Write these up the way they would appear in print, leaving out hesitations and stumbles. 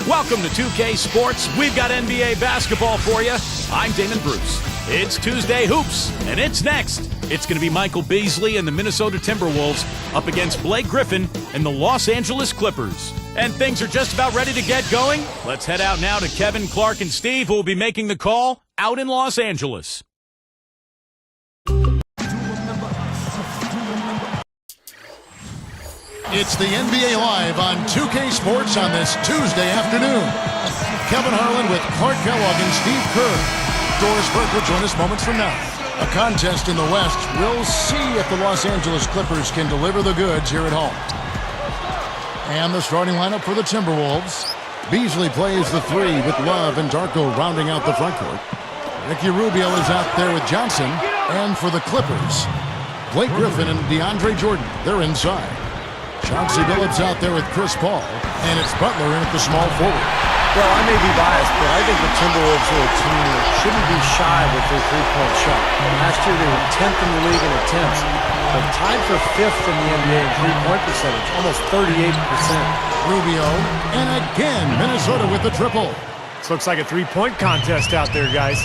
Welcome to 2K Sports. We've got NBA basketball for you. I'm Damon Bruce. It's Tuesday Hoops, and it's next. It's going to be Michael Beasley and the Minnesota Timberwolves up against Blake Griffin and the Los Angeles Clippers. And things are just about ready to get going. Let's head out now to Kevin, Clark, and Steve, who will be making the call out in Los Angeles. It's the NBA Live on 2K Sports on this Tuesday afternoon. Kevin Harlan with Clark Kellogg and Steve Kerr. Doris Burke will join us moments from now. A contest in the West. We'll see if the Los Angeles Clippers can deliver the goods here at home. And the starting lineup for the Timberwolves. Beasley plays the three with Love and Darko rounding out the front court. Ricky Rubio is out there with Johnson. And for the Clippers, Blake Griffin and DeAndre Jordan. They're inside. Chauncey Billups out there with Chris Paul, and it's Butler in at the small forward. Well, I may be biased, but I think the Timberwolves are a team that shouldn't be shy with their three-point shot. Last year they were 10th in the league in attempts, but tied for 5th in the NBA in three-point percentage, almost 38%. Rubio, and again Minnesota with the triple. This looks like a three-point contest out there, guys.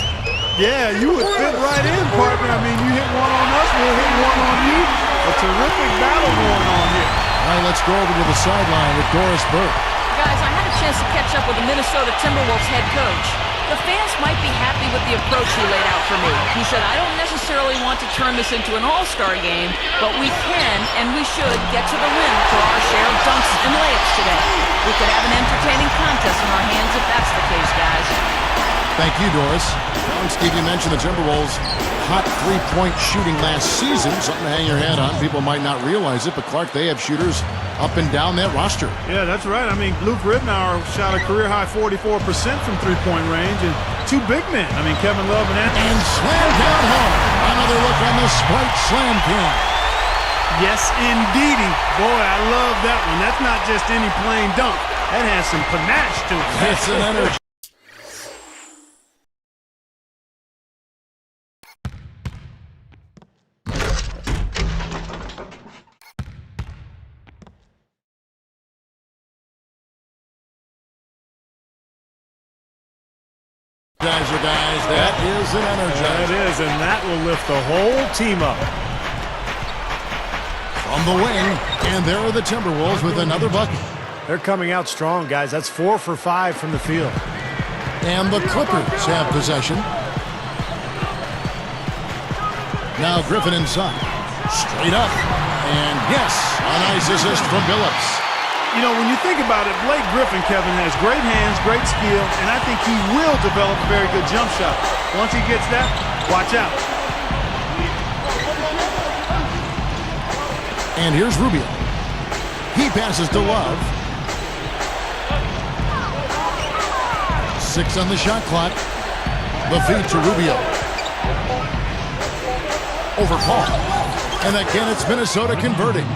Yeah, you would fit right in, partner. I mean, you hit one on us, we'll hit one on you. A terrific battle going on here. All right, let's go over to the sideline with Doris Burke. Guys, I had a chance to catch up with the Minnesota Timberwolves head coach. The fans might be happy with the approach he laid out for me. He said, I don't necessarily want to turn this into an all-star game, but we can and we should get to the rim for our share of dunks and layups today. We could have an entertaining contest in our hands if that's the case, guys. Thank you, Doris. Well, Steve, you mentioned the Timberwolves' hot three-point shooting last season. Something to hang your hat on. People might not realize it, but Clark, they have shooters up and down that roster. Yeah, that's right. I mean, Luke Ridnour shot a career-high 44% from three-point range, and two big men. I mean, Kevin Love and Anthony. And slam down home. Another look on the Sprite Slam King. Yes, indeedy. Boy, I love that one. That's not just any plain dunk. That has some panache to it. That's an energy. Guys, that is an energy. That is, and that will lift the whole team up. From the wing, and there are the Timberwolves with another bucket. They're coming out strong, guys. That's 4 for 5 from the field. And the Clippers have possession. Now Griffin inside. Straight up. And yes, a nice assist from Billups. You know, when you think about it, Blake Griffin, Kevin, has great hands, great skill, and I think he will develop a very good jump shot. Once he gets that, watch out. And here's Rubio. He passes to Love. 6 on the shot clock. The feed to Rubio. Over Paul. And again, it's Minnesota converting.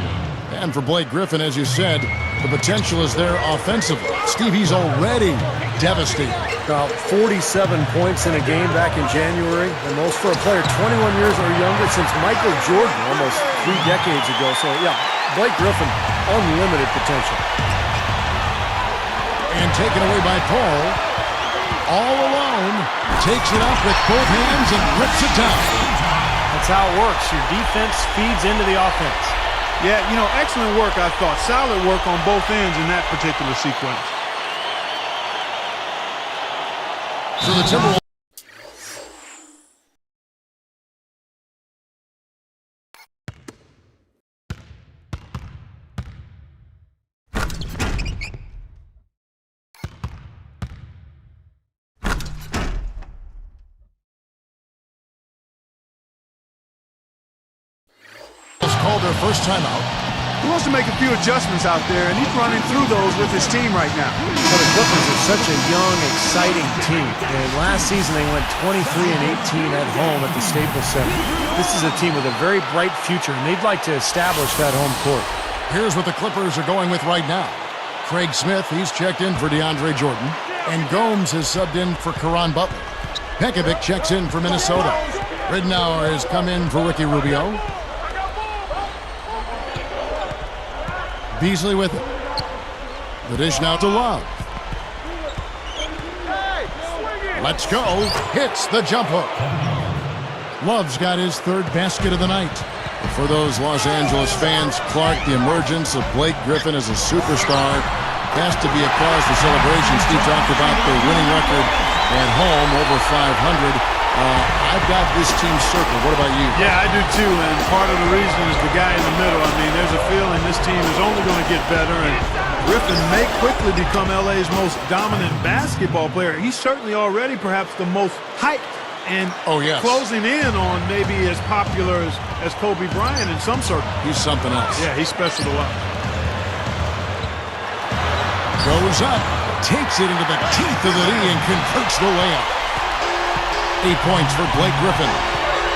And for Blake Griffin, as you said, the potential is there offensively. Steve, he's already devastating. About 47 points in a game back in January, the most for a player 21 years or younger since Michael Jordan almost 3 decades ago. So, yeah, Blake Griffin, unlimited potential. And taken away by Paul. All alone, takes it up with both hands and rips it down. That's how it works. Your defense feeds into the offense. Yeah, you know, excellent work, I thought. Solid work on both ends in that particular sequence. So the Timberwolves. Called their first timeout. He wants to make a few adjustments out there, and he's running through those with his team right now. Well, the Clippers are such a young, exciting team. And last season, they went 23-18 at home at the Staples Center. This is a team with a very bright future, and they'd like to establish that home court. Here's what the Clippers are going with right now. Craig Smith, he's checked in for DeAndre Jordan. And Gomes has subbed in for Caron Butler. Pekovic checks in for Minnesota. Ridnour has come in for Ricky Rubio. Beasley with it. The dish now to Love. Let's go. Hits the jump hook. Love's got his third basket of the night. For those Los Angeles fans, Clark, the emergence of Blake Griffin as a superstar has to be a cause for celebration. Steve talked about the winning record at home, over 500. I've got this team circled. What about you? Yeah, I do too, and part of the reason is the guy in the middle. I mean, there's a feeling this team is only going to get better, and Griffin may quickly become LA's most dominant basketball player. He's certainly already perhaps the most hyped and closing in on maybe as popular as Kobe Bryant in some circles. He's something else. Yeah, he's special to watch. Goes up, takes it into the teeth of the knee and converts the layup. 8 points for Blake Griffin.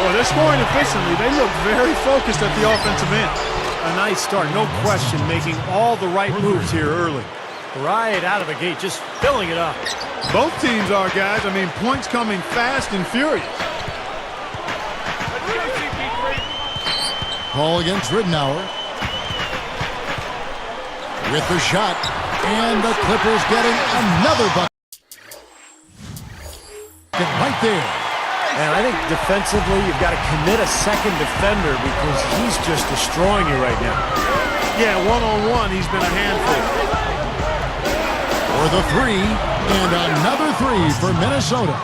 Well, they're scoring efficiently. They look very focused at the offensive end. A nice start, no question, making all the right moves here early. Right out of the gate, just filling it up. Both teams are, guys. I mean, points coming fast and furious. Ball against Ridnour. With the shot. And the Clippers getting another bucket. Right there. And I think defensively, you've got to commit a second defender because he's just destroying you right now. Yeah, one-on-one, he's been a handful. For the three, and another three for Minnesota.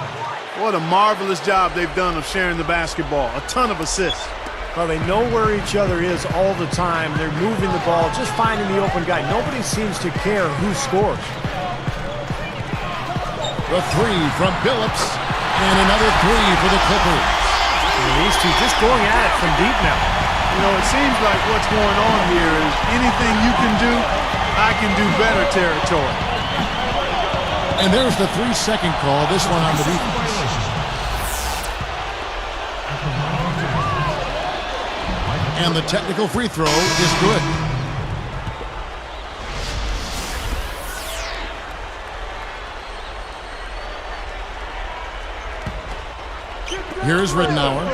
What a marvelous job they've done of sharing the basketball. A ton of assists. Well, they know where each other is all the time. They're moving the ball, just finding the open guy. Nobody seems to care who scores. The three from Billups, and another three for the Clippers. And these two just going at it from deep now. You know, it seems like what's going on here is anything you can do, I can do better territory. And there's the 3-second call, this one on the defense. And the technical free throw is good. Here's Ridnour.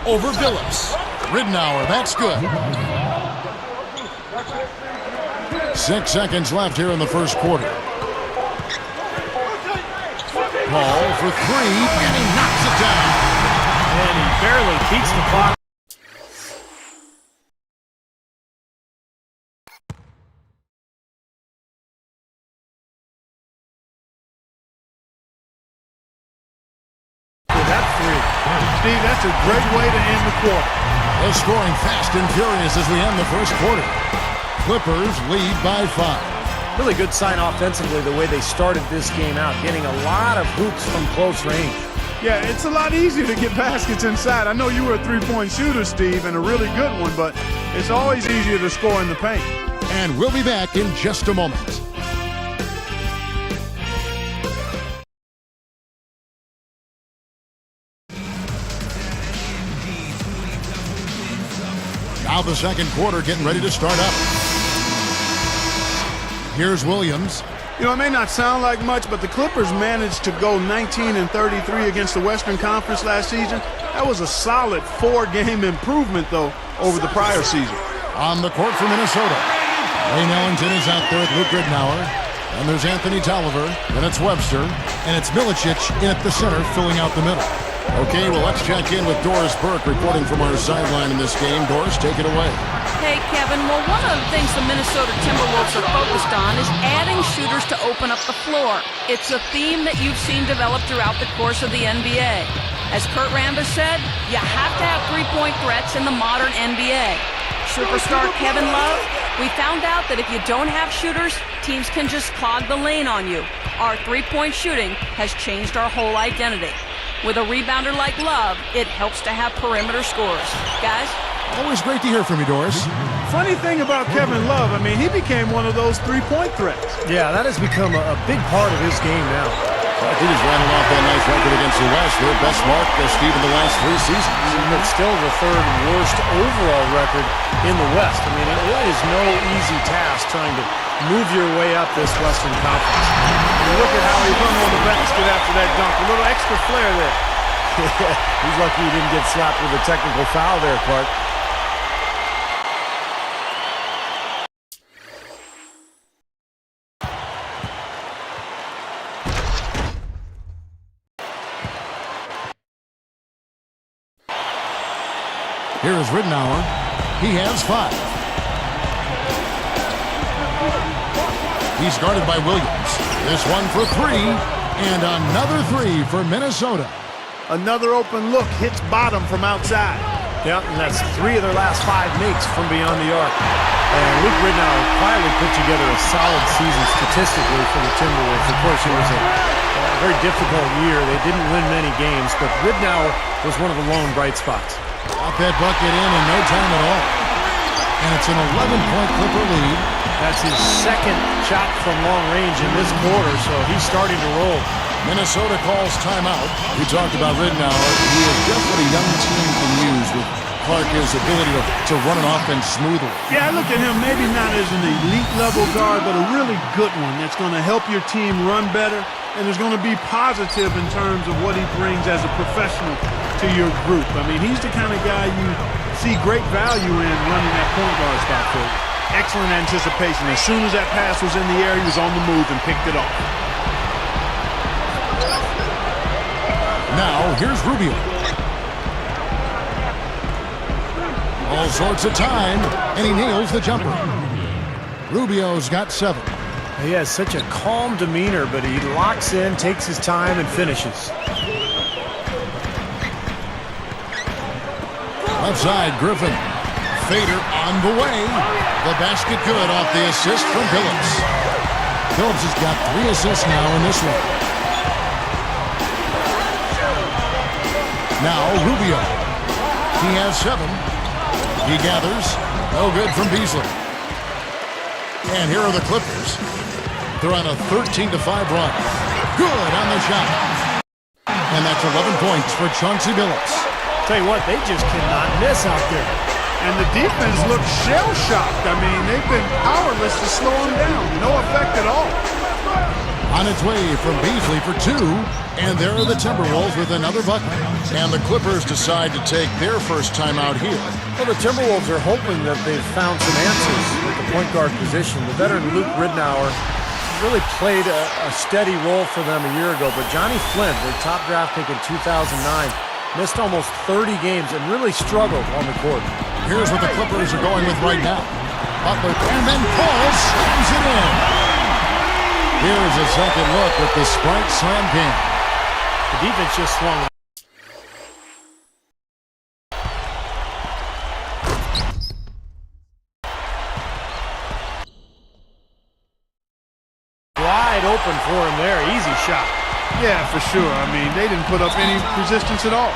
Over Billups. Ridnour, that's good. 6 seconds left here in the first quarter. Ball for three, and he knocks it down. And he barely beats the clock. Steve, that's a great way to end the quarter. They're scoring fast and furious as we end the first quarter. Clippers lead by 5. Really good sign offensively the way they started this game out, getting a lot of hoops from close range. Yeah, it's a lot easier to get baskets inside. I know you were a three-point shooter, Steve, and a really good one, but it's always easier to score in the paint. And we'll be back in just a moment. Now the second quarter getting ready to start up. Here's Williams. You know, it may not sound like much, but the Clippers managed to go 19-33 against the Western Conference last season. That was a solid 4-game improvement, though, over the prior season. On the court for Minnesota, Wayne Ellington is out there with Luke Ridnour. And there's Anthony Tolliver, and it's Webster, and it's Milicic in at the center, filling out the middle. Okay, well, let's check in with Doris Burke reporting from our sideline in this game. Doris, take it away. Hey, Kevin. Well, one of the things the Minnesota Timberwolves are focused on is adding shooters to open up the floor. It's a theme that you've seen develop throughout the course of the NBA. As Kurt Rambis said, you have to have three-point threats in the modern NBA. Superstar Kevin Love, we found out that if you don't have shooters, teams can just clog the lane on you. Our three-point shooting has changed our whole identity. With a rebounder like Love, it helps to have perimeter scores. Guys? Always great to hear from you, Doris. Funny thing about Kevin Love, I mean, he became one of those three-point threats. Yeah, that has become a big part of his game now. I think he's rattling off that nice record against the West. Their best mark, Steve, in the last 3 seasons. It's still the third worst overall record in the West. I mean, it is no easy task trying to move your way up this Western Conference. And look at how he hung on the basket after that dunk. A little extra flair there. He's lucky he didn't get slapped with a technical foul there, Clark. Here is Ridnour. He has 5. He's guarded by Williams. This one for 3, and another 3 for Minnesota. Another open look, hits bottom from outside. Yep, and that's 3 of their last 5 makes from beyond the arc. And Luke Ridnour quietly put together a solid season statistically for the Timberwolves. Of course, it was a very difficult year. They didn't win many games, but Ridnour was one of the lone bright spots. Got that bucket in no time at all. And it's an 11-point Clipper lead. That's his second shot from long range in this quarter, so he's starting to roll. Minnesota calls timeout. We talked about Ridnour. He is just what a young team can use with Clark's ability to run an offense smoothly. Yeah, I look at him maybe not as an elite level guard, but a really good one that's going to help your team run better, and is going to be positive in terms of what he brings as a professional to your group. I mean, he's the kind of guy you see great value in running that point guard spot for you. Excellent anticipation. As soon as that pass was in the air, he was on the move and picked it off. Now, here's Rubio. All sorts of time, and he nails the jumper. Rubio's got 7. He has such a calm demeanor, but he locks in, takes his time, and finishes. Left side, Griffin. Fader on the way. The basket good off the assist from Billups. Billups has got 3 assists now in this one. Now Rubio. He has 7. He gathers. No good from Beasley. And here are the Clippers. They're on a 13-5 run. Good on the shot. And that's 11 points for Chauncey Billups. Tell you what, they just cannot miss out there. And the defense looks shell-shocked. I mean, they've been powerless to slow him down. No effect at all. On its way from Beasley for 2, and there are the Timberwolves with another bucket. And the Clippers decide to take their first time out here. Well, the Timberwolves are hoping that they've found some answers at the point guard position. The veteran Luke Ridnour really played a steady role for them a year ago, but Johnny Flynn, their top draft pick in 2009, missed almost 30 games and really struggled on the court. Here's what the Clippers are going with right now. Butler, and then Paul slams it in. Here's a second look at the Sprite Slam game. The defense just swung. Wide open for him there. Easy shot. Yeah, for sure. I mean, they didn't put up any resistance at all.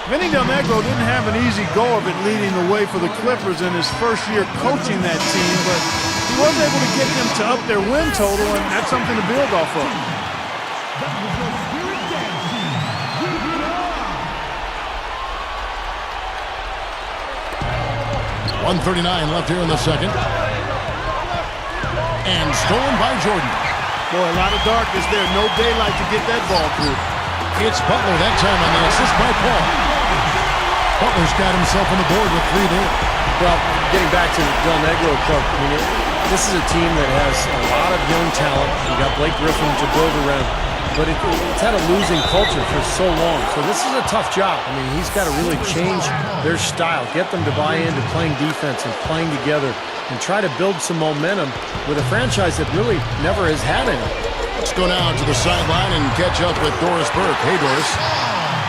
Vinny Del Negro didn't have an easy go of it leading the way for the Clippers in his first year coaching that team, but he was able to get them to up their win total, and that's something to build off of. 1:39 left here in the second. And stolen by Jordan. Boy, a lot of darkness there. No daylight to get that ball through. It's Butler that time on the assist by Paul. Butler's got himself on the board with 3 there. Well, getting back to Del Negro, Cook, I mean, this is a team that has a lot of young talent. You got Blake Griffin to build around, but it's had a losing culture for so long. So this is a tough job. I mean, he's got to really change their style, get them to buy into playing defense and playing together, and try to build some momentum with a franchise that really never has had any. Let's go now to the sideline and catch up with Doris Burke. Hey, Doris.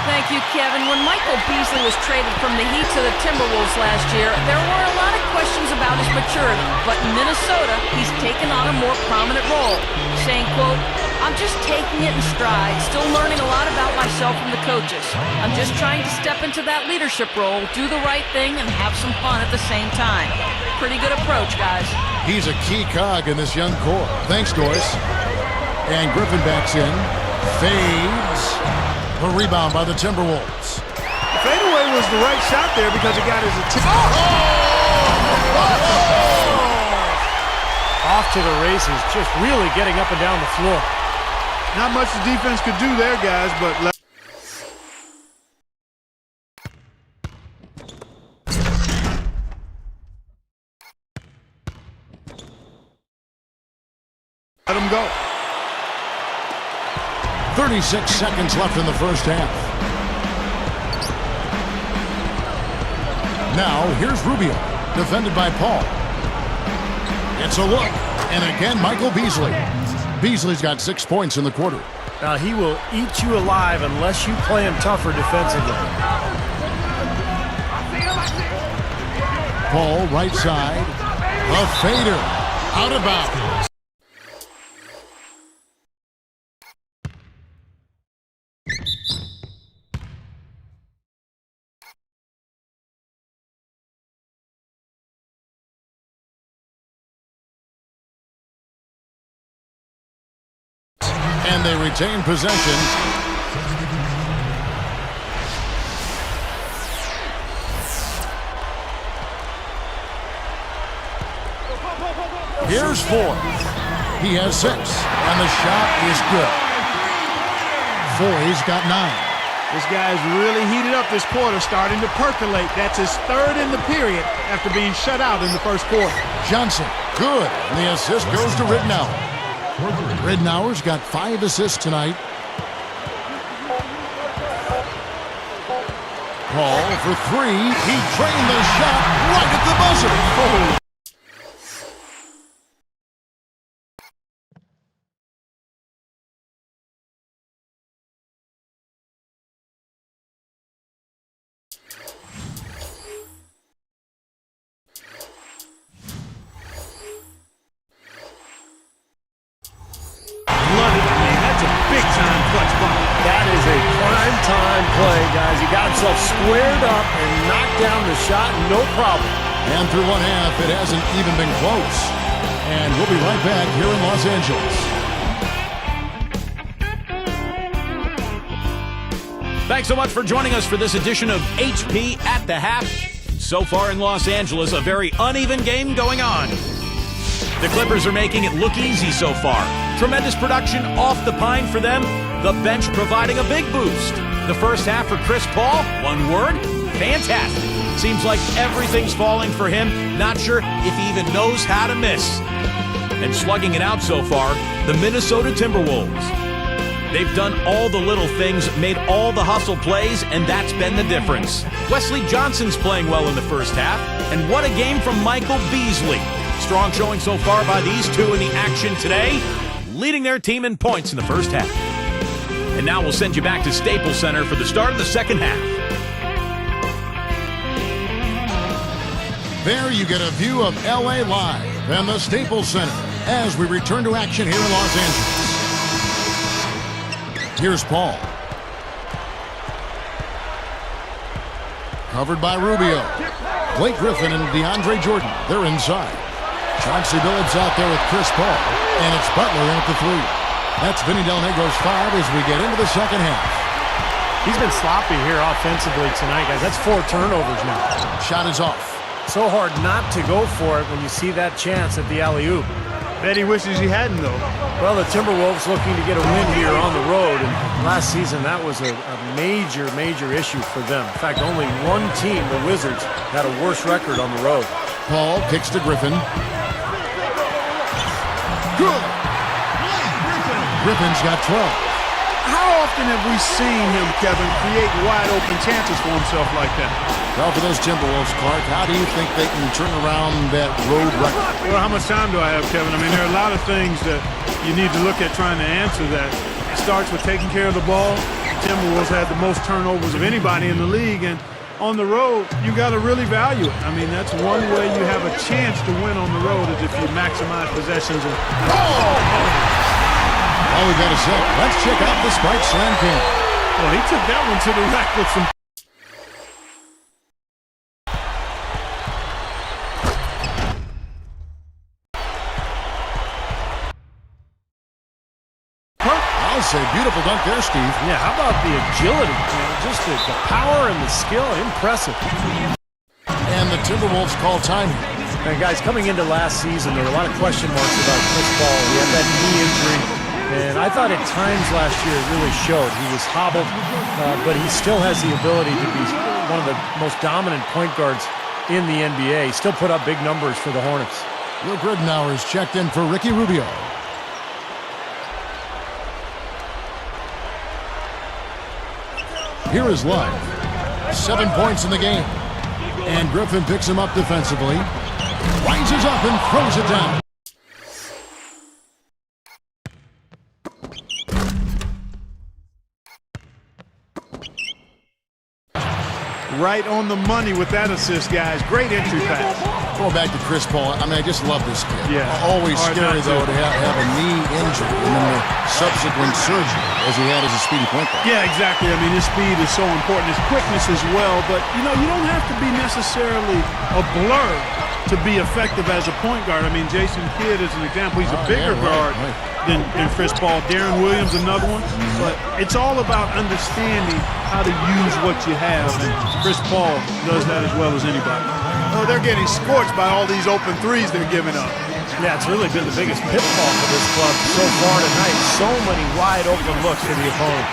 Thank you, Kevin. When Michael Beasley was traded from the Heat to the Timberwolves last year, there were a lot of questions about his maturity. But in Minnesota, he's taken on a more prominent role, saying, quote, "I'm just taking it in stride, still learning a lot about myself from the coaches. I'm just trying to step into that leadership role, do the right thing, and have some fun at the same time." Pretty good approach, guys. He's a key cog in this young core. Thanks, Doris. And Griffin backs in, fades. A rebound by the Timberwolves. The fadeaway was the right shot there because he got his attention. Off to the races, just really getting up and down the floor. Not much the defense could do there, guys, but let him go. 36 seconds left in the first half. Now, here's Rubio, defended by Paul. It's a look, and again, Michael Beasley. Beasley's got 6 points in the quarter. Now, he will eat you alive unless you play him tougher defensively. Paul, right side. A fader. Out of bounds. And they retain possession. Here's 4. He has 6, and the shot is good. Foy's got 9. This guy's really heated up this quarter, starting to percolate. That's his 3rd in the period after being shut out in the first quarter. Johnson, good. And the assist goes to Ridnour. Ridnour's got 5 assists tonight. Paul for 3. He drained the shot right at the buzzer. Oh. Guys, he got himself squared up and knocked down the shot, no problem. And through one half, it hasn't even been close. And we'll be right back here in Los Angeles. Thanks so much for joining us for this edition of HP at the Half. So far in Los Angeles, a very uneven game going on. The Clippers are making it look easy so far. Tremendous production off the pine for them. The bench providing a big boost. The first half for Chris Paul, one word, fantastic. Seems like everything's falling for him. Not sure if he even knows how to miss. And slugging it out so far, the Minnesota Timberwolves. They've done all the little things, made all the hustle plays, and that's been the difference. Wesley Johnson's playing well in the first half, and what a game from Michael Beasley. Strong showing so far by these two in the action today, leading their team in points in the first half. And now we'll send you back to Staples Center for the start of the second half. There you get a view of LA Live and the Staples Center as we return to action here in Los Angeles. Here's Paul. Covered by Rubio. Blake Griffin and DeAndre Jordan, they're inside. Chauncey Billups out there with Chris Paul. And it's Butler in at the 3. That's Vinny Del Negro's 5 as we get into the second half. He's been sloppy here offensively tonight, guys. That's 4 turnovers now. Shot is off. So hard not to go for it when you see that chance at the alley-oop. Bet he wishes he hadn't, though. Well, the Timberwolves looking to get a win here on the road, and last season that was a major, major issue for them. In fact, only one team, the Wizards, had a worse record on the road. Paul kicks to Griffin. Good. Griffin's got 12. How often have we seen him, Kevin, create wide-open chances for himself like that? Well, for those Timberwolves, Clark, how do you think they can turn around that road record? Well, how much time do I have, Kevin? I mean, there are a lot of things that you need to look at trying to answer that. It starts with taking care of the ball. The Timberwolves had the most turnovers of anybody in the league, and on the road, you got to really value it. I mean, that's one way you have a chance to win on the road is if you maximize possessions. Oh, we got a set. Let's check out the Spike Slam King. Well, he took that one to the rack with some. I'll say beautiful dunk there, Steve. Yeah, how about the agility? Just the power and the skill, impressive. And the Timberwolves call time. And guys, coming into last season, there were a lot of question marks about Chris Paul. He had that knee injury. And I thought at times last year it really showed. He was hobbled, but he still has the ability to be one of the most dominant point guards in the NBA. He still put up big numbers for the Hornets. Luke Ridnour is checked in for Ricky Rubio. Here is Love. 7 points in the game. And Griffin picks him up defensively. Rises up and throws it down. Right on the money with that assist, guys. Great entry pass. Going back to Chris Paul, I mean, I just love this kid. Yeah. Always Hard scary, not to. though, to have a knee injury and then the subsequent surgery as he had as a speedy point guard. Yeah, exactly. I mean, his speed is so important. His quickness as well. But, you know, you don't have to be necessarily a blur to be effective as a point guard. I mean, Jason Kidd is an example. He's a bigger guard than Chris Paul. Darren Williams, another one. But it's all about understanding how to use what you have. And Chris Paul does that as well as anybody. Oh, they're getting scorched by all these open threes they're giving up. Yeah, it's really been the biggest pitfall for this club so far tonight. So many wide open looks for the opponent.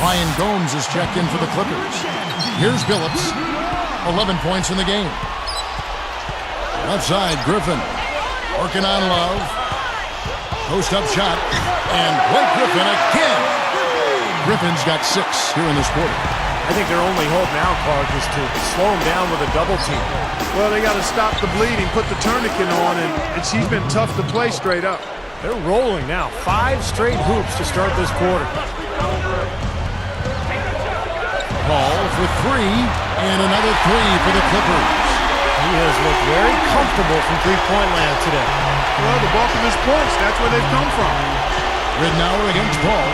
Ryan Gomes is checked in for the Clippers. Here's Billups. 11 points in the game. Left side, Griffin. Working on Love. Post-up shot. And Blake Griffin again. Griffin's got 6 here in this quarter. I think their only hope now, Clark, is to slow him down with a double team. Well, they got to stop the bleeding, put the tourniquet on, and he's been tough to play straight up. They're rolling now. 5 straight hoops to start this quarter. Paul for 3, and another 3 for the Clippers. He has looked very comfortable from three-point land today. Well, the bulk of his points, that's where they've come from. Ridnour against Paul.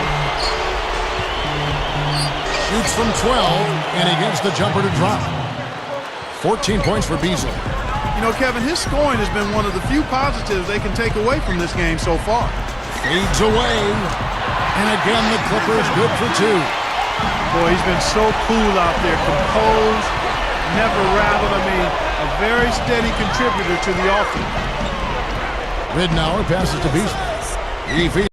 Shoots from 12, and he gets the jumper to drop. 14 points for Beasley. You know, Kevin, his scoring has been one of the few positives they can take away from this game so far. Fades away. And again, the Clippers good for 2. Boy, he's been so cool out there, composed, never rattled. I mean, a very steady contributor to the offense. Ridnour passes to Beasley. He feeds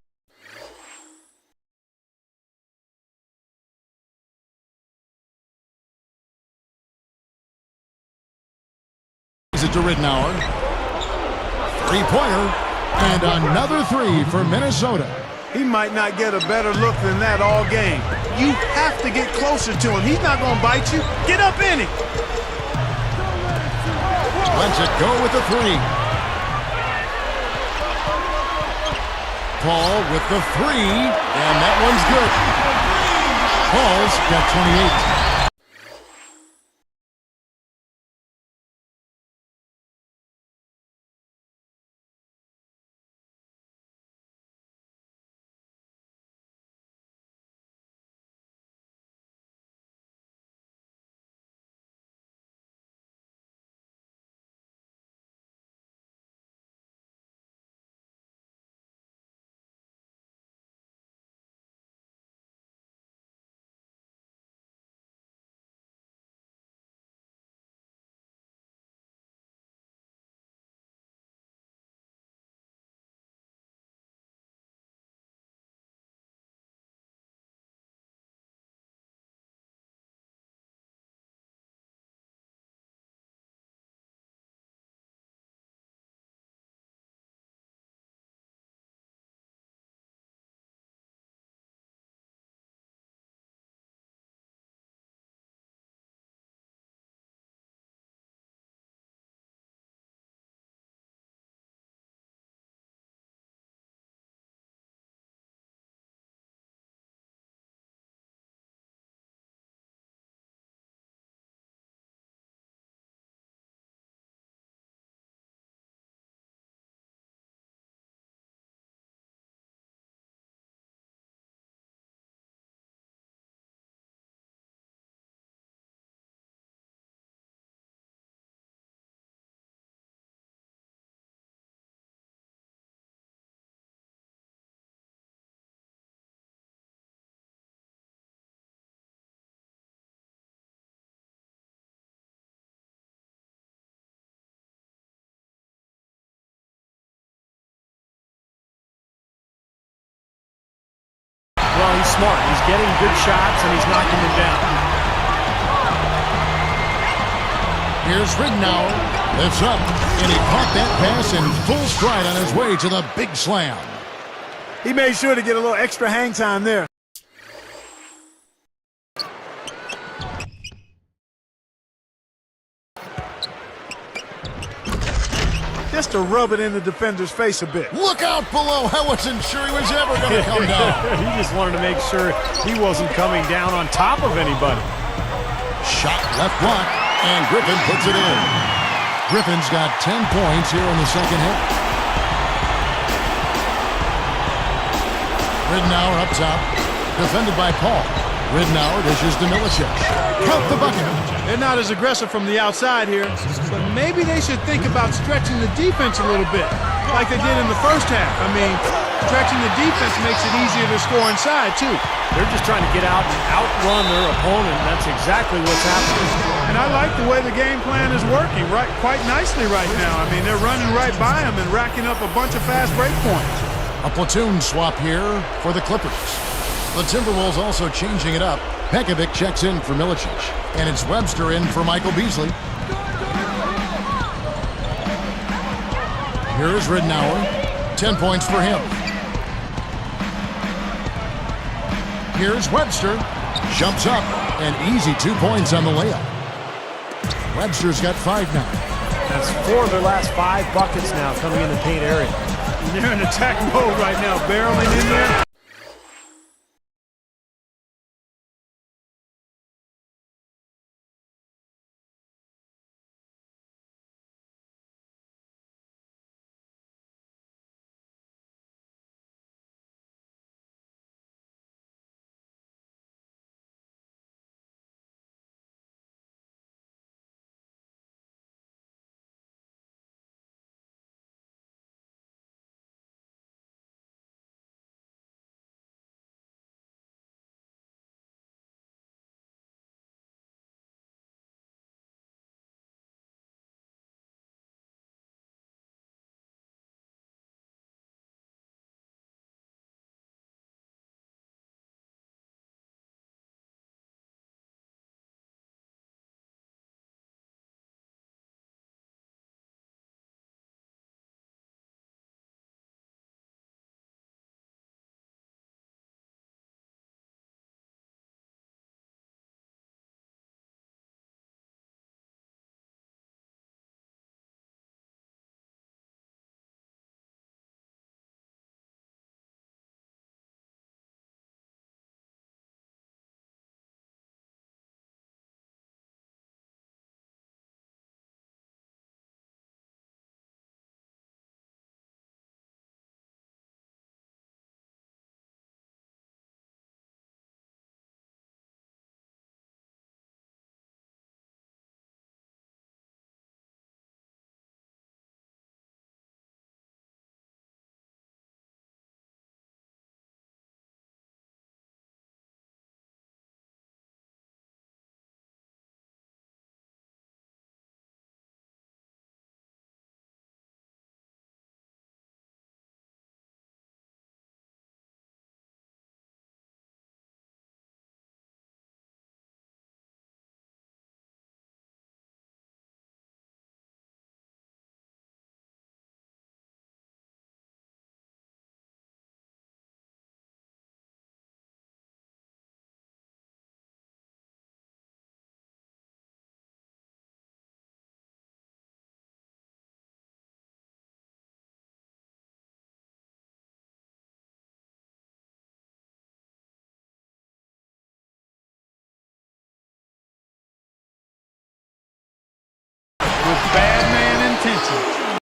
it to Ridnour. 3-pointer. And another 3 for Minnesota. He might not get a better look than that all game. You have to get closer to him. He's not going to bite you. Get up in it. Lets it go with the 3. Paul with the 3, and that one's good. Paul's got 28. Well, he's smart. He's getting good shots, and he's knocking them down. Here's Ridnour. Lifts up, and he caught that pass in full stride on his way to the big slam. He made sure to get a little extra hang time there. just to rub it in the defender's face a bit. Look out below. I wasn't sure he was ever going to come down. He just wanted to make sure he wasn't coming down on top of anybody. Shot left block, and Griffin puts it in. Griffin's got 10 points here in the second half. Ridnour up top, defended by Paul. Ridnour dishes to Milicic. Count the bucket. They're not as aggressive from the outside here, but maybe they should think about stretching the defense a little bit, like they did in the first half. I mean, stretching the defense makes it easier to score inside, too. They're just trying to get out and outrun their opponent. That's exactly what's happening. And I like the way the game plan is working quite nicely right now. I mean, they're running right by them and racking up a bunch of fast break points. A platoon swap here for the Clippers. The Timberwolves also changing it up. Pekovic checks in for Milicic, and it's Webster in for Michael Beasley. Here's Ridnour. 10 points for him. Here's Webster. Jumps up, and easy 2 points on the layup. Webster's got 5 now. That's 4 of their last 5 buckets now coming in the paint area. They're in attack mode right now, barreling in there. With bad man intentions.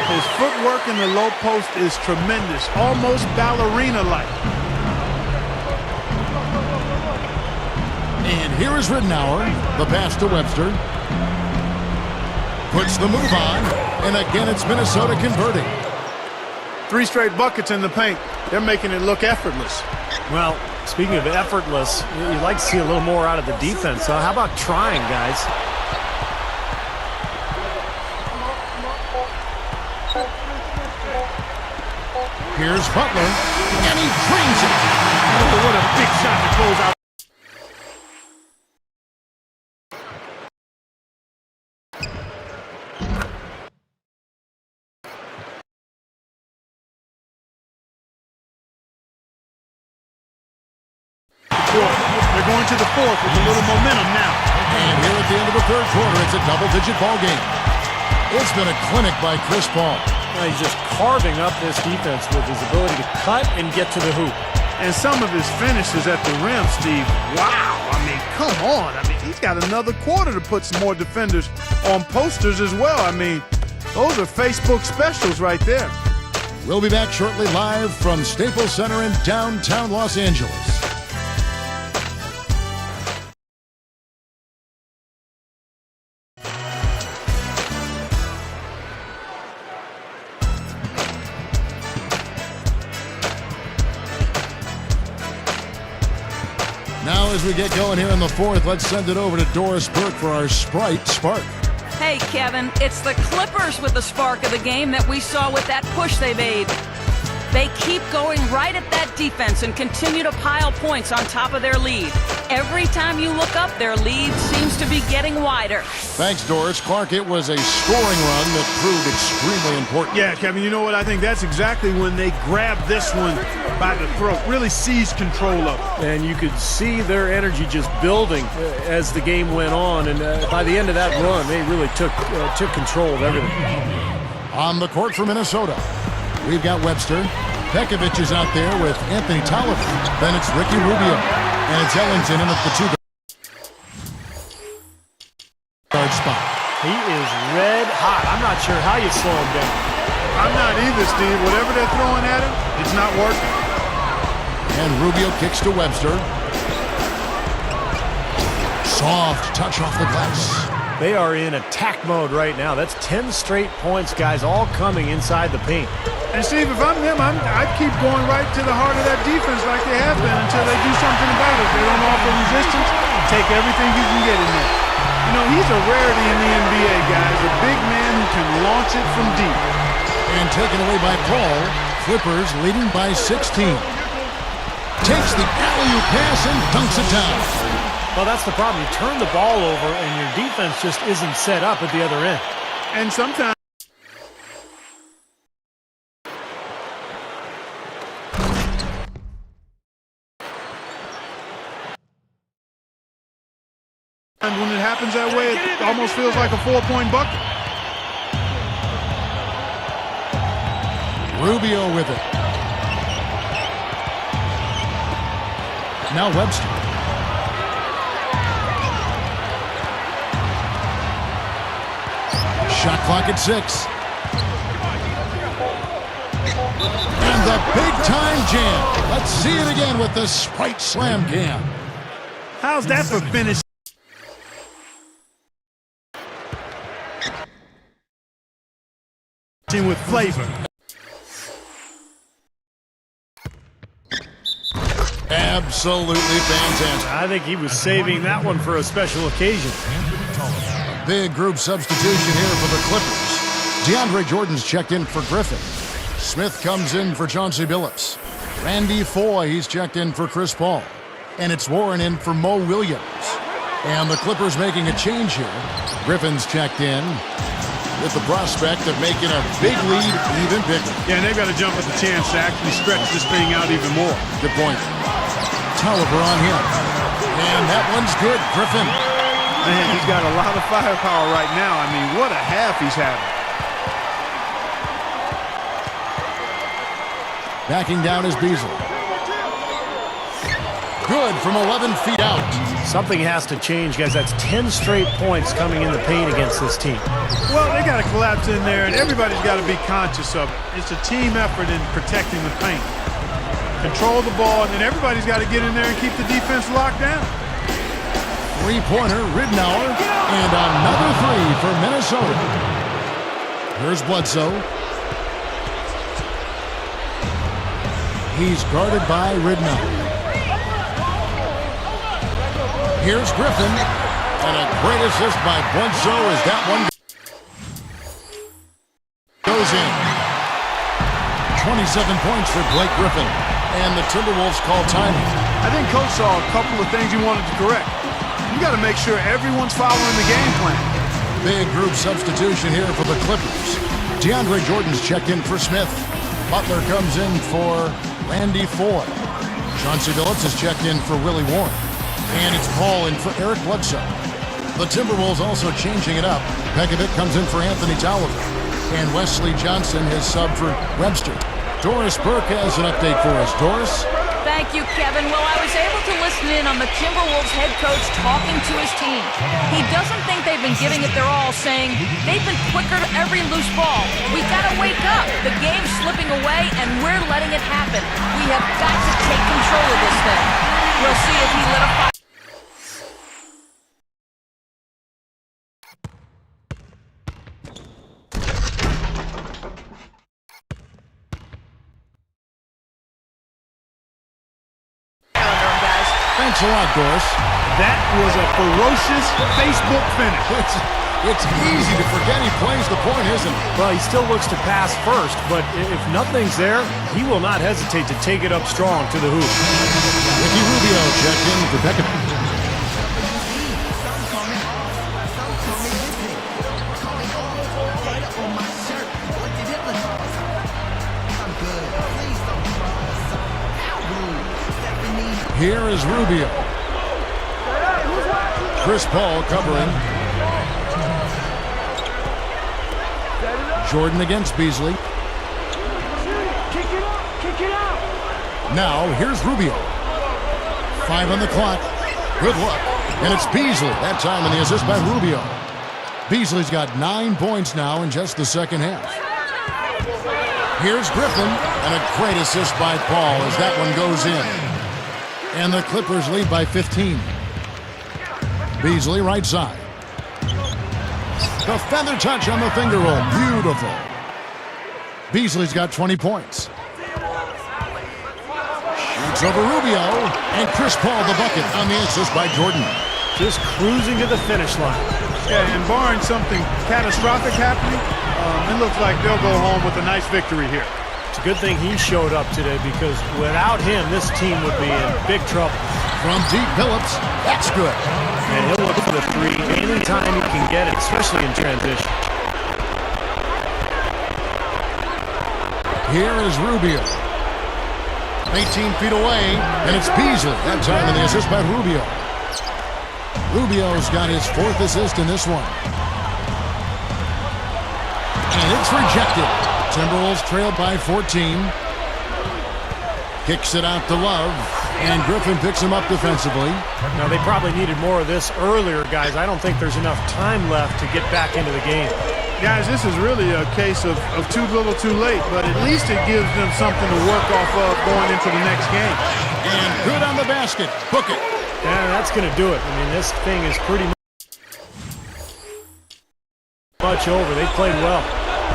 His footwork in the low post is tremendous, almost ballerina-like. And here is Ridnour. The pass to Webster. Puts the move on, and again it's Minnesota converting. 3 straight buckets in the paint. They're making it look effortless. Well, speaking of effortless, you'd like to see a little more out of the defense. So how about trying, guys? Here's Butler, and he drains it. Oh, what a big shot to close out. quarter. They're going to the fourth with a little momentum now. And here at the end of the third quarter, it's a double-digit ball game. It's been a clinic by Chris Paul. He's just carving up this defense with his ability to cut and get to the hoop. And some of his finishes at the rim, Steve, wow. I mean, come on. I mean, he's got another quarter to put some more defenders on posters as well. I mean, those are Facebook specials right there. We'll be back shortly live from Staples Center in downtown Los Angeles. Now as we get going here in the fourth, let's send it over to Doris Burke for our Sprite Spark. Hey, Kevin, it's the Clippers with the spark of the game that we saw with that push they made. They keep going right at that defense and continue to pile points on top of their lead. Every time you look up, their lead seems to be getting wider. Thanks, Doris. Clark, it was a scoring run that proved extremely important. Yeah, Kevin, you know what? I think that's exactly when they grabbed this one by the throat, really seized control of it. And you could see their energy just building as the game went on. And by the end of that run, they really took control of everything. On the court for Minnesota, we've got Webster. Pekovic is out there with Anthony Tolliver. Then it's Ricky Rubio. And it's Ellington in at the two-guard spot. He is red hot. I'm not sure how you slow him down. I'm not either, Steve. Whatever they're throwing at him, it's not working. And Rubio kicks to Webster. Soft touch off the glass. They are in attack mode right now. That's 10 straight points, guys, all coming inside the paint. And Steve, if I'm them, I'd keep going right to the heart of that defense like they have been until they do something about it. If they don't offer resistance, take everything you can get in there. You know, he's a rarity in the NBA, guys. A big man who can launch it from deep. And taken away by Paul. Clippers leading by 16. Takes the alley-oop pass and dunks it down. Well, that's the problem. You turn the ball over and your defense just isn't set up at the other end. And sometimes when it happens that way, it almost feels like a 4-point bucket. Rubio with it. Now Webster. Shot clock at 6. And the big-time jam. Let's see it again with the Sprite Slam Cam. How's that for finish? With flavor. Absolutely fantastic. I think he was saving that one for a special occasion. Big group substitution here for the Clippers. DeAndre Jordan's checked in for Griffin. Smith comes in for Chauncey Billups. Randy Foye, he's checked in for Chris Paul. And it's Warren in for Mo Williams. And the Clippers making a change here. Griffin's checked in with the prospect of making a big lead even bigger. Yeah, and they've got to jump at the chance to actually stretch this thing out even more. Good point. Tolliver on him. And that one's good. Griffin. Man, he's got a lot of firepower right now. I mean, what a half he's having. Backing down is Beasley. Good from 11 feet out. Something has to change, guys. That's 10 straight points coming in the paint against this team. Well, they got to collapse in there, and everybody's got to be conscious of it. It's a team effort in protecting the paint. Control the ball, and then everybody's got to get in there and keep the defense locked down. Three-pointer, Ridnour, and another three for Minnesota. Here's Bledsoe. He's guarded by Ridnour. Here's Griffin, and a great assist by Bledsoe as that one goes in. 27 points for Blake Griffin, and the Timberwolves call timeout. I think Coach saw a couple of things he wanted to correct. You got to make sure everyone's following the game plan. Big group substitution here for the Clippers. DeAndre Jordan's checked in for Smith. Butler comes in for Randy Foye. Chauncey Billups is checked in for Willie Warren. And it's Paul in for Eric Bledsoe. The Timberwolves also changing it up. Pekovic comes in for Anthony Tolliver. And Wesley Johnson has subbed for Webster. Doris Burke has an update for us. Doris? Thank you, Kevin. Well, I was able to listen in on the Timberwolves head coach talking to his team. He doesn't think they've been giving it their all, saying they've been quicker to every loose ball. We gotta wake up. The game's slipping away, and we're letting it happen. We have got to take control of this thing. We'll see if he lit a fire. Thanks a lot, Doris. That was a ferocious Facebook finish. It's easy to forget he plays the point, isn't it? Well, he still looks to pass first, but if nothing's there, he will not hesitate to take it up strong to the hoop. Ricky Rubio checked in for Pekovic. Here is Rubio. Chris Paul covering. Jordan against Beasley. Now, here's Rubio. 5 on the clock. Good luck. And it's Beasley. That time in the assist by Rubio. Beasley's got 9 points now in just the second half. Here's Griffin. And a great assist by Paul as that one goes in. And the Clippers lead by 15. Beasley right side. The feather touch on the finger roll. Beautiful. Beasley's got 20 points. Shoots over Rubio. And Chris Paul the bucket on the assist by Jordan. Just cruising to the finish line. Yeah, and barring something catastrophic happening, it looks like they'll go home with a nice victory here. It's a good thing he showed up today because without him, this team would be in big trouble. From deep, Billups. That's good. And he'll look for the three anytime he can get it, especially in transition. Here is Rubio. 18 feet away, and it's Beasley. That time in the assist by Rubio. Rubio's got his 4th assist in this one. And it's rejected. Timberwolves trailed by 14. Kicks it out to Love. And Griffin picks him up defensively. Now, they probably needed more of this earlier, guys. I don't think there's enough time left to get back into the game. Guys, this is really a case of too little too late, but at least it gives them something to work off of going into the next game. And good on the basket. Book it. Yeah, that's going to do it. I mean, this thing is pretty much over. They played well.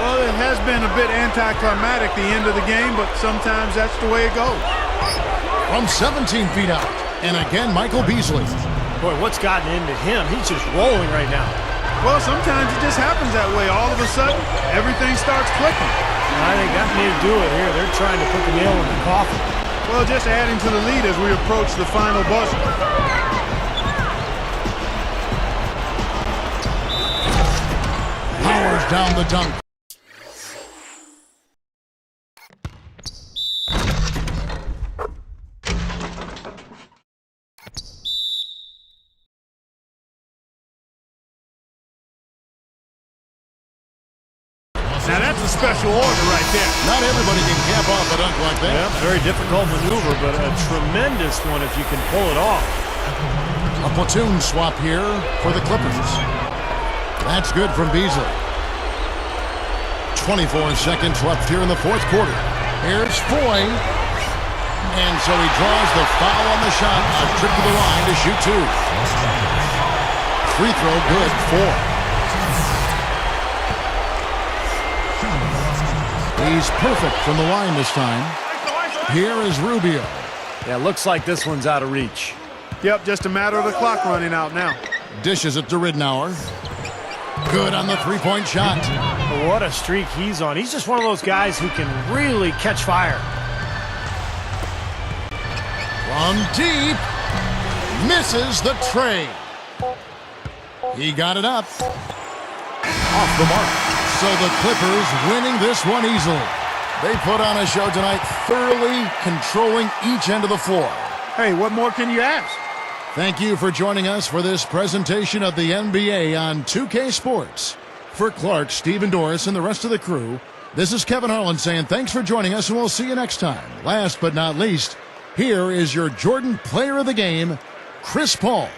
Well, it has been a bit anticlimactic the end of the game, but sometimes that's the way it goes. From 17 feet out. And again, Michael Beasley. Boy, what's gotten into him? He's just rolling right now. Well, sometimes it just happens that way. All of a sudden, everything starts clicking. I think that may do it here. They're trying to put the nail in the coffin. Well, just adding to the lead as we approach the final buzzer. Powers down the dunk. Now that's a special order right there. Not everybody can cap off a dunk like that. Yeah, very difficult maneuver, but a tremendous one if you can pull it off. A platoon swap here for the Clippers. That's good from Beasley. 24 seconds left here in the 4th quarter. Here's Foy. And so he draws the foul on the shot. A trip to the line to shoot 2. Free throw good. 4. He's perfect from the line this time. Here is Rubio. Yeah, looks like this one's out of reach. Yep, just a matter of the clock running out now. Dishes it to Ridnour. Good on the three-point shot. But what a streak he's on. He's just one of those guys who can really catch fire. From deep. Misses the tray. He got it up. Off the mark. So the Clippers winning this one easily. They put on a show tonight, thoroughly controlling each end of the floor. Hey, what more can you ask? Thank you for joining us for this presentation of the NBA on 2K Sports. For Clark, Stephen Doris, and the rest of the crew, this is Kevin Harlan saying thanks for joining us, and we'll see you next time. Last but not least, here is your Jordan Player of the Game, Chris Paul.